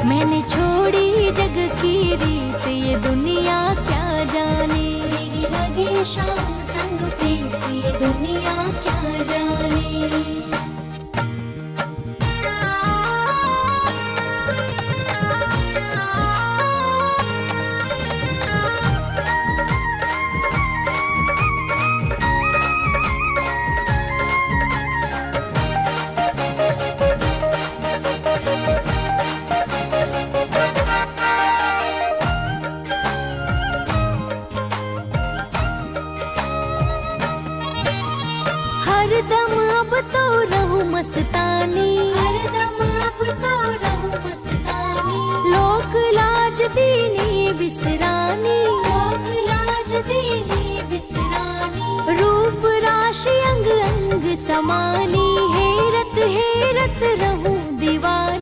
मैंने छोड़ी जग की रीत, ये दुनिया क्या जाने। मेरी लगी शाम संग प्रीत, ये दुनिया क्या जाने। हरदम अब तो रहूं मस्तानी, हरदम अब तो रहूं मस्तानी। लोक लाज दीनी बिसरानी, लोक लाज दीनी बिसरानी। रूप राशि अंग अंग समानी,